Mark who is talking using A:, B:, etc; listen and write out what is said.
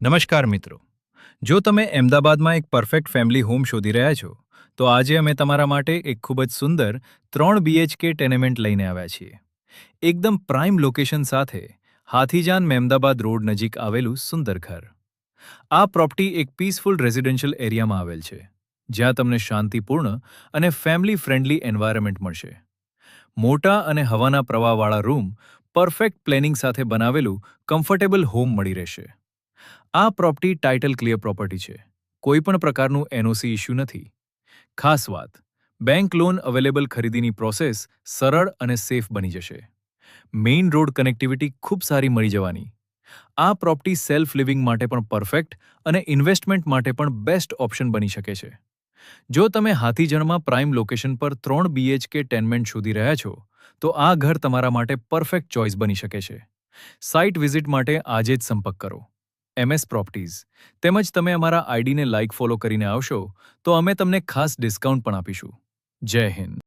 A: નમસ્કાર મિત્રો. જો તમે અમદાવાદમાં એક પરફેક્ટ ફેમિલી હોમ શોધી રહ્યા છો, તો આજે અમે તમારા માટે એક ખૂબ જ સુંદર 3 BHK ટેનેમેન્ટ લઈને આવ્યા છીએ. એકદમ પ્રાઇમ લોકેશન સાથે હાથીજાન મેમદાબાદ રોડ નજીક આવેલું સુંદર ઘર. આ પ્રોપર્ટી એક પીસફુલ રેઝિડેન્શિયલ એરિયામાં આવેલ છે, જ્યાં તમને શાંતિપૂર્ણ અને ફેમિલી ફ્રેન્ડલી એન્વાયરમેન્ટ મળશે. મોટા અને હવાના પ્રવાહવાળા રૂમ, પરફેક્ટ પ્લેનિંગ સાથે બનાવેલું કમ્ફર્ટેબલ હોમ મળી રહેશે. આ પ્રોપર્ટી ટાઇટલ ક્લિયર પ્રોપર્ટી છે. કોઈપણ પ્રકારનું એનઓસી ઇશ્યુ નથી. ખાસ વાત, બેંક લોન અવેલેબલ ખરીદીની પ્રોસેસ સરળ અને સેફ બની જશે. મેઇન રોડ કનેક્ટિવિટી ખૂબ સારી મળી જવાની. આ પ્રોપર્ટી સેલ્ફ લિવિંગ માટે પણ પરફેક્ટ અને ઇન્વેસ્ટમેન્ટ માટે પણ બેસ્ટ ઓપ્શન બની શકે છે. જો તમે હાથીજણમાં પ્રાઇમ લોકેશન પર 3 BHK ટેનમેન્ટ શોધી રહ્યા છો, તો આ ઘર તમારા માટે પરફેક્ટ ચોઇસ બની શકે છે. સાઇટ વિઝિટ માટે આજે જ સંપર્ક કરો. MS properties. તેમજ તમે અમારા આઈડીને લાઇક ફોલો કરીને આવશો, તો અમે તમને ખાસ ડિસ્કાઉન્ટ પણ આપીશું. જય હિન્દ.